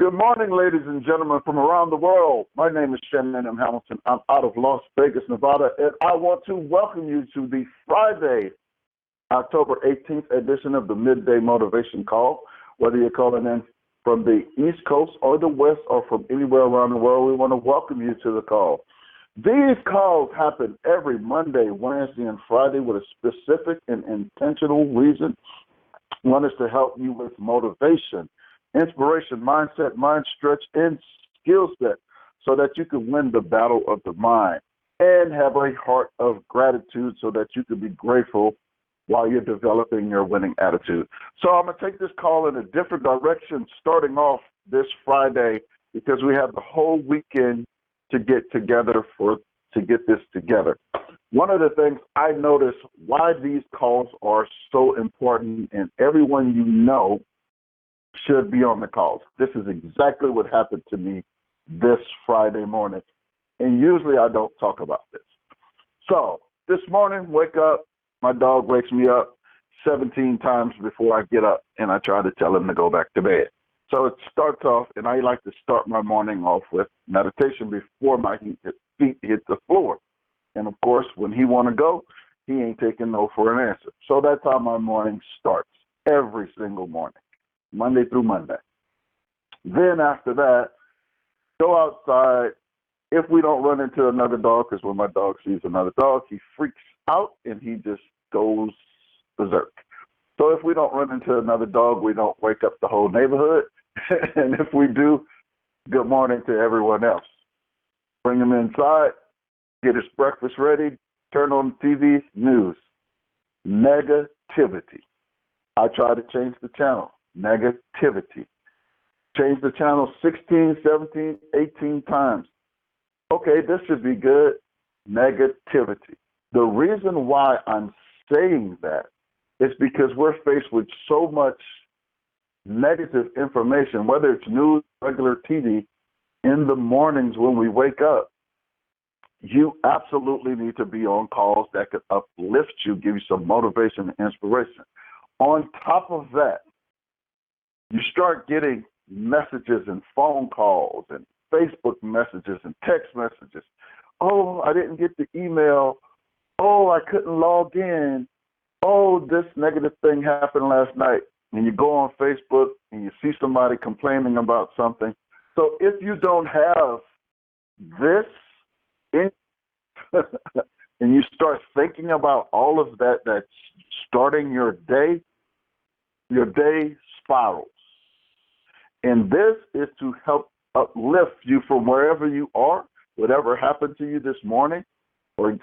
Good morning, ladies and gentlemen from around the world. My name is Shannon M Hamilton. I'm out of Las Vegas, Nevada, and I want to welcome you to the Friday, October 18th edition of the Midday Motivation Call. Whether you're calling in from the East Coast or the West or from anywhere around the world, we want to welcome you to the call. These calls happen every Monday, Wednesday, and Friday with a specific and intentional reason. One is to help you with motivation, inspiration, mindset, mind stretch, and skill set so that you can win the battle of the mind and have a heart of gratitude so that you can be grateful while you're developing your winning attitude. So I'm going to take this call in a different direction starting off this Friday because we have the whole weekend to get together to get this together. One of the things I notice why these calls are so important, and everyone you know should be on the calls. This is exactly what happened to me this Friday morning. And usually I don't talk about this. So this morning, wake up, my dog wakes me up 17 times before I get up, and I try to tell him to go back to bed. So it starts off, and I like to start my morning off with meditation before my feet hit the floor. And of course, when he want to go, he ain't taking no for an answer. So that's how my morning starts every single morning, Monday through Monday. Then after that, go outside. If we don't run into another dog, because when my dog sees another dog, he freaks out and he just goes berserk. So if we don't run into another dog, we don't wake up the whole neighborhood. And if we do, good morning to everyone else. Bring him inside, get his breakfast ready, turn on the TV, news, negativity. I try to change the channel. Negativity. Change the channel 16, 17, 18 times. Okay, this should be good. Negativity. The reason why I'm saying that is because we're faced with so much negative information, whether it's news, regular TV, in the mornings when we wake up. You absolutely need to be on calls that could uplift you, give you some motivation and inspiration. On top of that, you start getting messages and phone calls and Facebook messages and text messages. Oh, I didn't get the email. Oh, I couldn't log in. Oh, this negative thing happened last night. And you go on Facebook and you see somebody complaining about something. So if you don't have this in and you start thinking about all of that that's starting your day spirals. And this is to help uplift you from wherever you are, whatever happened to you this morning or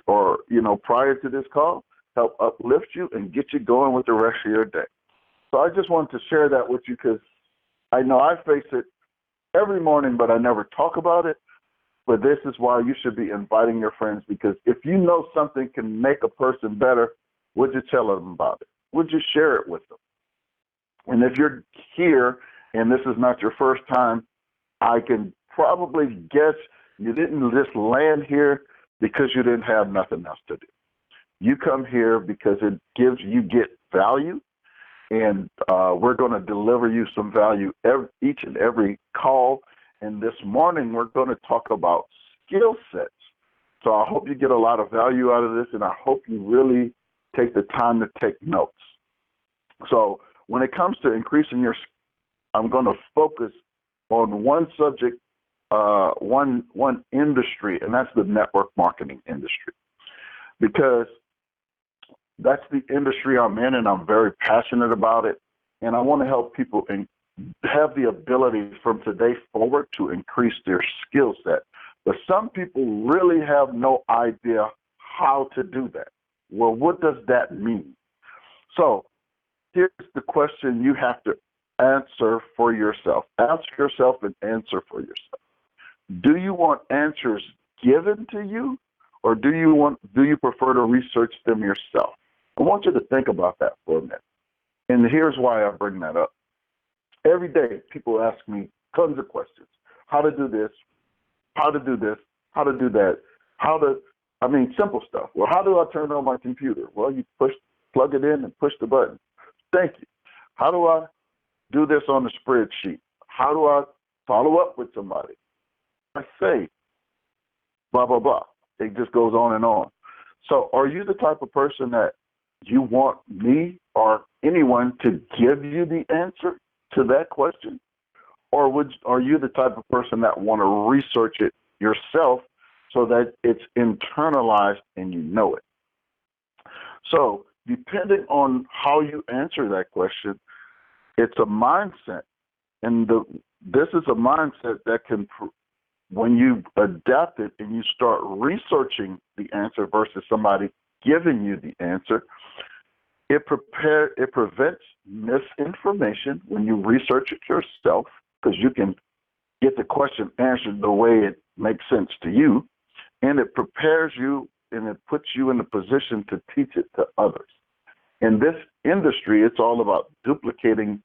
prior to this call, help uplift you and get you going with the rest of your day. So I just wanted to share that with you because I know I face it every morning, but I never talk about it. But this is why you should be inviting your friends, because if you know something can make a person better, would you tell them about it? Would you share it with them? And if you're here and this is not your first time, I can probably guess you didn't just land here because you didn't have nothing else to do. You come here because you get value, and we're going to deliver you some value each and every call. And this morning, we're going to talk about skill sets. So I hope you get a lot of value out of this, and I hope you really take the time to take notes. So when it comes to increasing I'm going to focus on one subject, one industry, and that's the network marketing industry, because that's the industry I'm in, and I'm very passionate about it. And I want to help people have the ability from today forward to increase their skill set. But some people really have no idea how to do that. Well, what does that mean? So here's the question you have to answer for yourself. Ask yourself and answer for yourself. Do you want answers given to you, or do you prefer to research them yourself? I want you to think about that for a minute. And here's why I bring that up. Every day, people ask me tons of questions. How to do this, how to do this, how to do that, simple stuff. Well, how do I turn on my computer? Well, you plug it in and push the button. Thank you. How do I do this on the spreadsheet? How do I follow up with somebody, I say, blah, blah, blah. It just goes on and on. So are you the type of person that you want me or anyone to give you the answer to that question? Or are you the type of person that want to research it yourself so that it's internalized and you know it? So depending on how you answer that question, it's a mindset. And this is a mindset that can, when you adapt it and you start researching the answer versus somebody giving you the answer, it prevents misinformation when you research it yourself, because you can get the question answered the way it makes sense to you, and it prepares you and it puts you in the position to teach it to others. In this industry, it's all about duplicating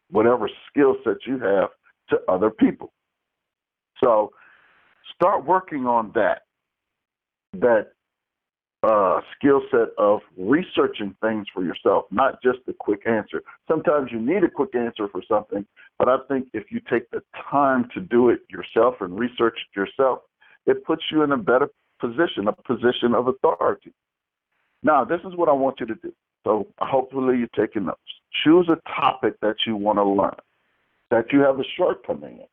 whatever skill set you have to other people. So start working on that skill set of researching things for yourself, not just a quick answer. Sometimes you need a quick answer for something, but I think if you take the time to do it yourself and research it yourself, it puts you in a better position, a position of authority. Now, this is what I want you to do. So hopefully you're taking notes. Choose a topic that you want to learn, that you have a shortcoming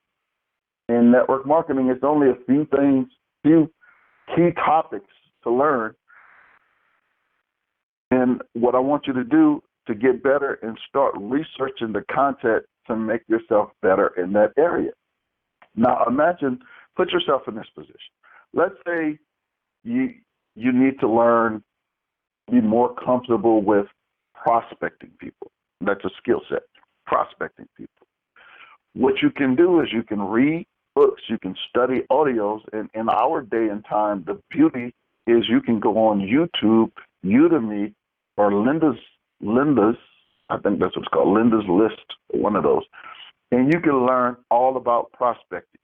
in. In network marketing, it's only a few key topics to learn. And what I want you to do to get better and start researching the content to make yourself better in that area. Now, put yourself in this position. Let's say you need to be more comfortable with prospecting people. That's a skill set, prospecting people. What you can do is you can read books, you can study audios, and in our day and time, the beauty is you can go on YouTube, Udemy, or Linda's, I think that's what it's called, Linda's List, one of those, and you can learn all about prospecting.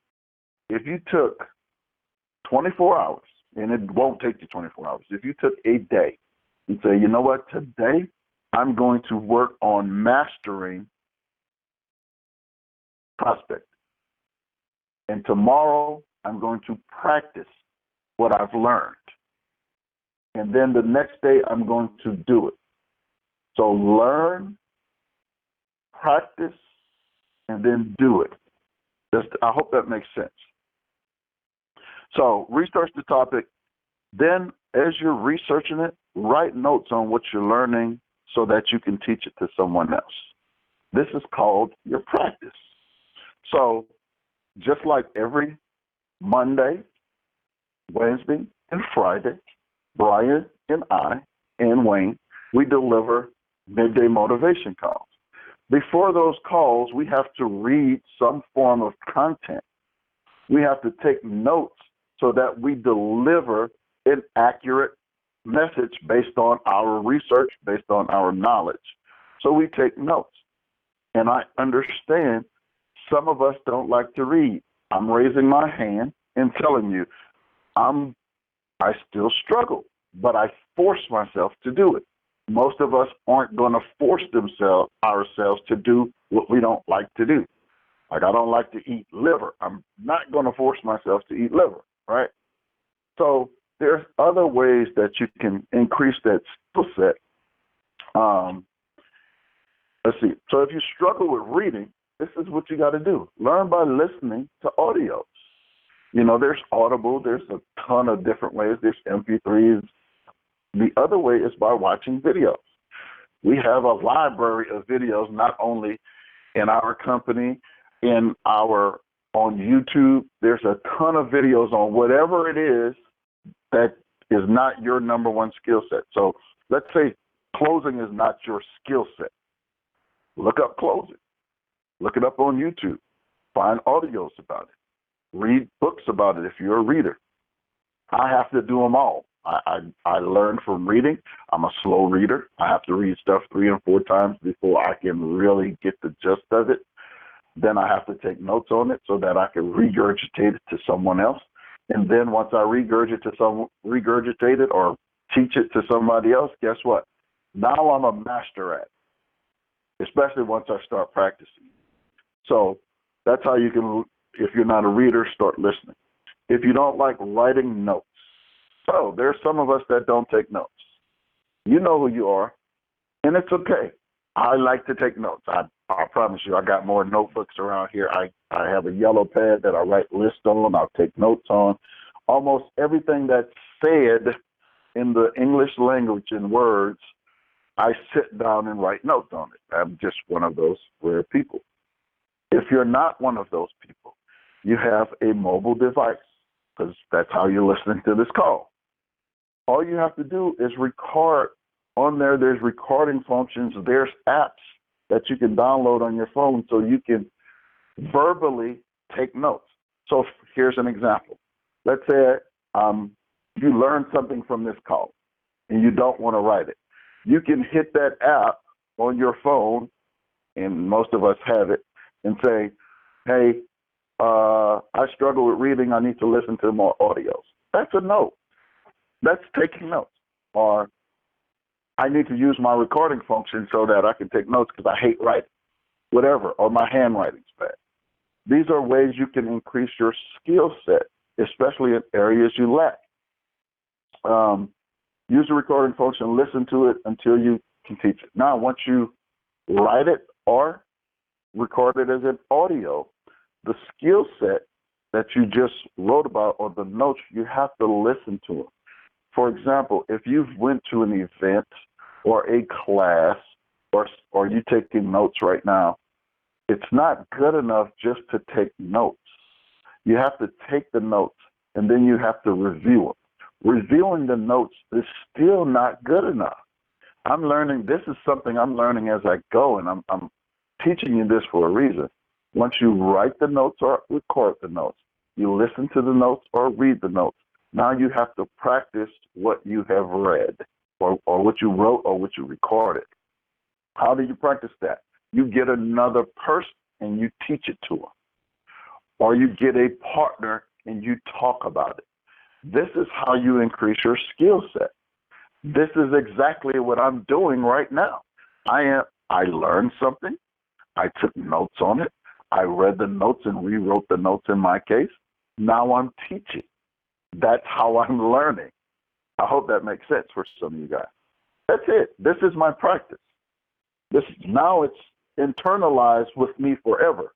If you took 24 hours, and it won't take you 24 hours, if you took a day and say, you know what, today I'm going to work on mastering prospecting, and tomorrow I'm going to practice what I've learned. And then the next day, I'm going to do it. So learn, practice, and then do it. I hope that makes sense. So research the topic. Then as you're researching it, write notes on what you're learning so that you can teach it to someone else. This is called your practice. So just like every Monday, Wednesday, and Friday, Brian and I and Wayne, we deliver Midday Motivation Calls. Before those calls, we have to read some form of content. We have to take notes so that we deliver an accurate message based on our research, based on our knowledge. So we take notes. And I understand some of us don't like to read. I'm raising my hand and telling you, I still struggle, but I force myself to do it. Most of us aren't going to force ourselves to do what we don't like to do. Like, I don't like to eat liver. I'm not going to force myself to eat liver, right? So there's other ways that you can increase that skill set. Let's see. So if you struggle with reading, this is what you got to do. Learn by listening to audios. You know, there's Audible. There's a ton of different ways. There's MP3s. The other way is by watching videos. We have a library of videos, not only in our company, on YouTube. There's a ton of videos on whatever it is that is not your number one skill set. So let's say closing is not your skill set. Look up closing. Look it up on YouTube. Find audios about it. Read books about it if you're a reader. I have to do them all. I learn from reading. I'm a slow reader. I have to read stuff 3 and 4 times before I can really get the gist of it. Then I have to take notes on it so that I can regurgitate it to someone else. And then once I regurgitate it or teach it to somebody else, guess what? Now I'm a master at it, especially once I start practicing. So that's how you can If you're not a reader, start listening. If you don't like writing notes, so there's some of us that don't take notes. You know who you are, and it's okay. I like to take notes. I promise you, I got more notebooks around here. I have a yellow pad that I write lists on. I'll take notes on. Almost everything that's said in the English language in words, I sit down and write notes on it. I'm just one of those rare people. If you're not one of those people, you have a mobile device, because that's how you're listening to this call. All you have to do is record. On there, there's recording functions. There's apps that you can download on your phone so you can verbally take notes. So here's an example. Let's say you learned something from this call and you don't want to write it. You can hit that app on your phone, and most of us have it, and say, hey, I struggle with reading. I need to listen to more audios. That's a note. That's taking notes. Or I need to use my recording function so that I can take notes because I hate writing, whatever, or my handwriting's bad. These are ways you can increase your skill set, especially in areas you lack. Use the recording function, listen to it until you can teach it. Now, once you write it or record it as an audio, the skill set that you just wrote about or the notes, you have to listen to them. For example, if you've went to an event or a class or you taking notes right now, it's not good enough just to take notes. You have to take the notes and then you have to review them. Reviewing the notes is still not good enough. I'm learning, this is something I'm learning as I go, and I'm teaching you this for a reason. Once you write the notes or record the notes, you listen to the notes or read the notes. Now you have to practice what you have read or what you wrote or what you recorded. How do you practice that? You get another person and you teach it to them. Or you get a partner and you talk about it. This is how you increase your skill set. This is exactly what I'm doing right now. I learned something. I took notes on it. I read the notes and rewrote the notes in my case. Now I'm teaching. That's how I'm learning. I hope that makes sense for some of you guys. That's it. This is my practice. Now it's internalized with me forever.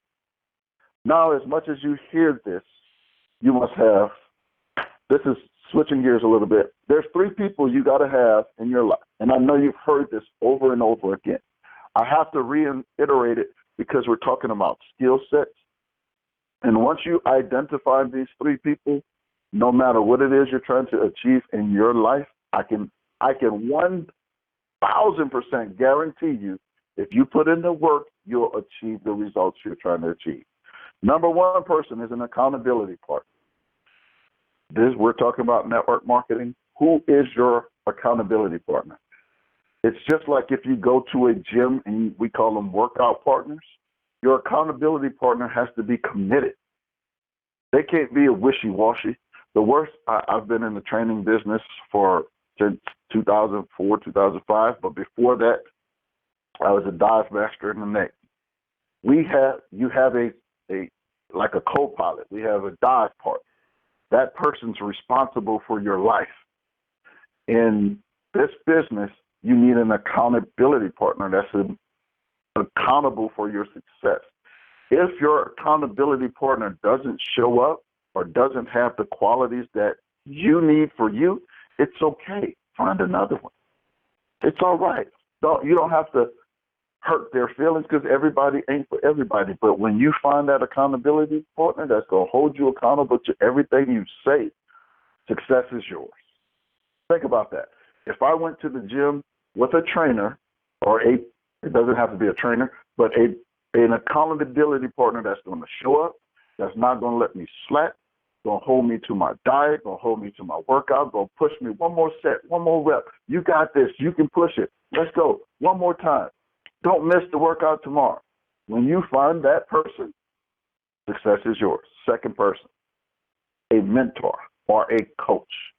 Now, as much as you hear this, you must have, this is switching gears a little bit. There's 3 people you got to have in your life. And I know you've heard this over and over again. I have to reiterate it because we're talking about skill sets. And once you identify these 3 people, no matter what it is you're trying to achieve in your life, I can 1,000% guarantee you, if you put in the work, you'll achieve the results you're trying to achieve. Number 1 person is an accountability partner. We're talking about network marketing. Who is your accountability partner? It's just like if you go to a gym and we call them workout partners, your accountability partner has to be committed. They can't be a wishy-washy. The worst, I've been in the training business since 2004, 2005, but before that, I was a dive master in the Navy. You have like a co-pilot. We have a dive partner. That person's responsible for your life. In this business, you need an accountability partner that's accountable for your success. If your accountability partner doesn't show up or doesn't have the qualities that you need for you, it's okay. Find another one. It's all right. You don't have to hurt their feelings because everybody ain't for everybody. But when you find that accountability partner that's going to hold you accountable to everything you say, success is yours. Think about that. If I went to the gym with a trainer it doesn't have to be a trainer, but an accountability partner that's going to show up, that's not going to let me slack, going to hold me to my diet, going to hold me to my workout, going to push me one more set, one more rep. You got this. You can push it. Let's go. One more time. Don't miss the workout tomorrow. When you find that person, success is yours. Second person, a mentor or a coach.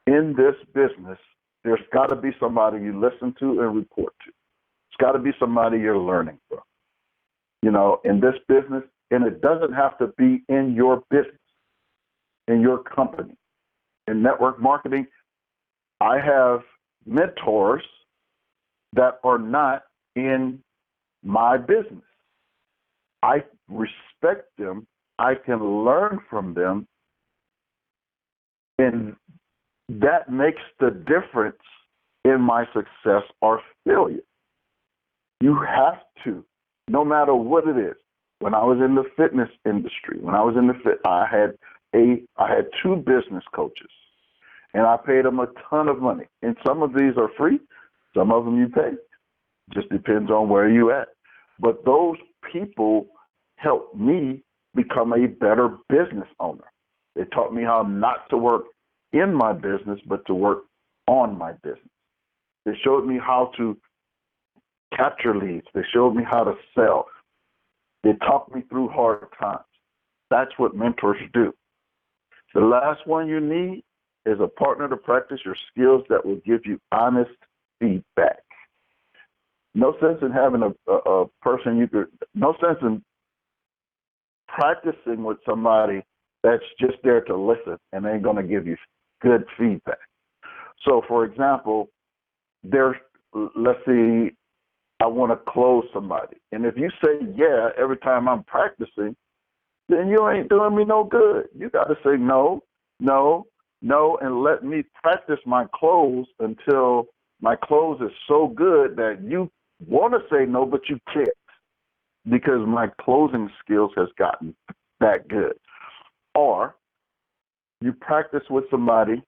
In this business, there's got to be somebody you listen to and report to. It's got to be somebody you're learning from. In this business, And it doesn't have to be in your business, in your company. In network marketing, I have mentors that are not in my business. I respect them. I can learn from them. And that makes the difference in my success or failure. You have to, no matter what it is. When I was in the fitness industry, I had two business coaches, and I paid them a ton of money. And some of these are free, some of them you pay. Just depends on where you at. But those people helped me become a better business owner. They taught me how not to work in my business, but to work on my business. They showed me how to capture leads. They showed me how to sell. They talked me through hard times. That's what mentors do. The last one you need is a partner to practice your skills that will give you honest feedback. No sense in having a person no sense in practicing with somebody that's just there to listen and ain't going to give you good feedback. So, for example, let's see, I want to close somebody. And if you say yeah every time I'm practicing, then you ain't doing me no good. You got to say no, no, no, and let me practice my close until my close is so good that you want to say no, but you can't because my closing skills has gotten that good. Or you practice with somebody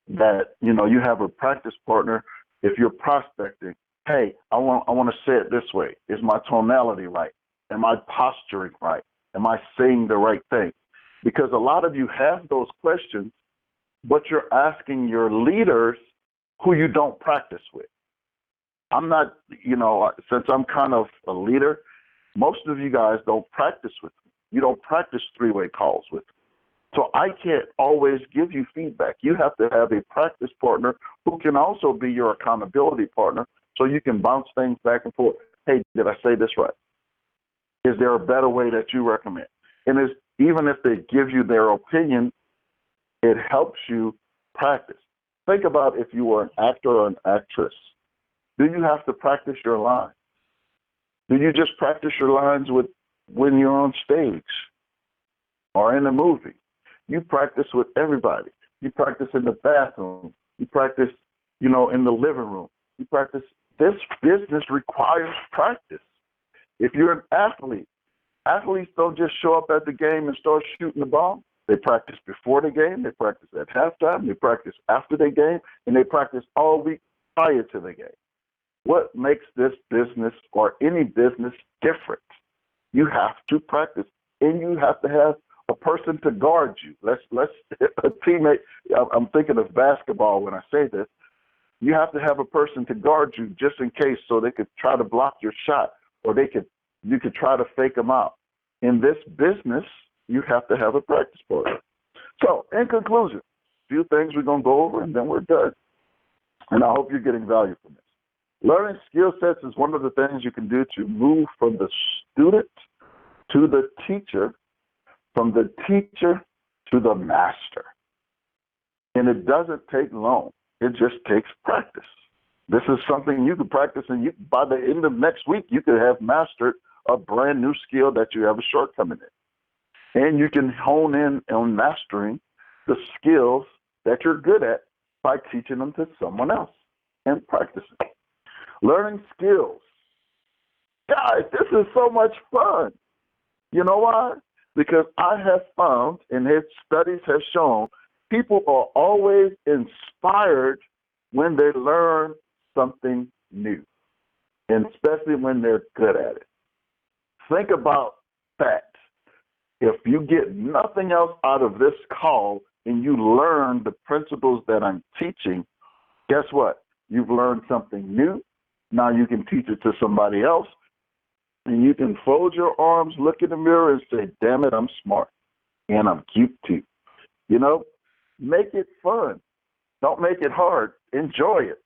that, you have a practice partner. If you're prospecting, hey, I want to say it this way. Is my tonality right? Am I posturing right? Am I saying the right thing? Because a lot of you have those questions, but you're asking your leaders who you don't practice with. I'm not, since I'm kind of a leader, most of you guys don't practice with me. You don't practice three-way calls with me. So I can't always give you feedback. You have to have a practice partner who can also be your accountability partner so you can bounce things back and forth. Hey, did I say this right? Is there a better way that you recommend? And even if they give you their opinion, it helps you practice. Think about if you were an actor or an actress. Do you have to practice your lines? Do you just practice your lines when you're on stage or in a movie? You practice with everybody. You practice in the bathroom. You practice, in the living room. You practice. This business requires practice. If you're an athlete, athletes don't just show up at the game and start shooting the ball. They practice before the game. They practice at halftime. They practice after the game. And they practice all week prior to the game. What makes this business or any business different? You have to practice, and you have to have a person to guard you. Let's a teammate. I'm thinking of basketball when I say this. You have to have a person to guard you just in case, so they could try to block your shot, or you could try to fake them out. In this business, you have to have a practice partner. So, in conclusion, a few things we're gonna go over, and then we're done. And I hope you're getting value from this. Learning skill sets is one of the things you can do to move from the student to the teacher, from the teacher to the master. And it doesn't take long. It just takes practice. This is something you can practice, and by the end of next week, you could have mastered a brand new skill that you have a shortcoming in. And you can hone in on mastering the skills that you're good at by teaching them to someone else and practicing. Learning skills. Guys, this is so much fun. You know why? Because I have found, and studies have shown, people are always inspired when they learn something new, and especially when they're good at it. Think about that. If you get nothing else out of this call and you learn the principles that I'm teaching, guess what? You've learned something new. Now you can teach it to somebody else, and you can fold your arms, look in the mirror, and say, damn it, I'm smart, and I'm cute too. Make it fun. Don't make it hard. Enjoy it,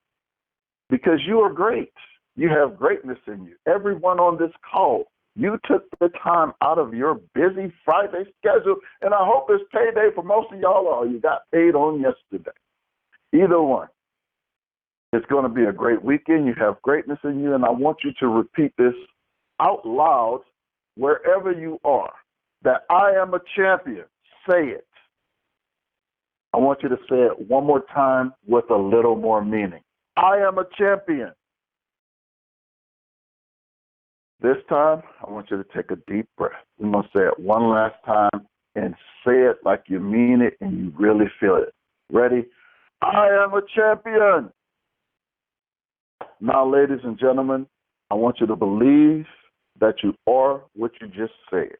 because you are great. You have greatness in you. Everyone on this call, You took the time out of your busy Friday schedule, and I hope it's payday for most of y'all, or you got paid on yesterday. Either one. It's going to be a great weekend. You have greatness in you, and I want you to repeat this out loud wherever you are, that I am a champion. Say it. I want you to say it one more time with a little more meaning. I am a champion. This time, I want you to take a deep breath. We're going to say it one last time and say it like you mean it and you really feel it. Ready? I am a champion. Now, ladies and gentlemen, I want you to believe that you are what you just said.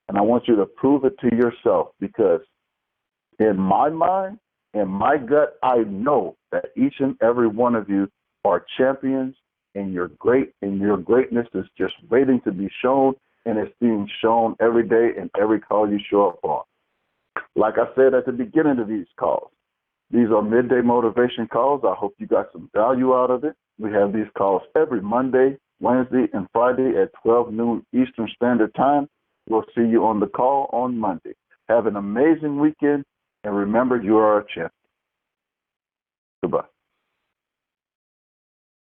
And I want you to prove it to yourself, because in my mind, in my gut, I know that each and every one of you are champions, and you're great, and your greatness is just waiting to be shown, and it's being shown every day in every call you show up on. Like I said at the beginning of these calls, these are midday motivation calls. I hope you got some value out of it. We have these calls every Monday, Wednesday, and Friday at 12 noon Eastern Standard Time. We'll see you on the call on Monday. Have an amazing weekend, and remember, you are a champion. Goodbye.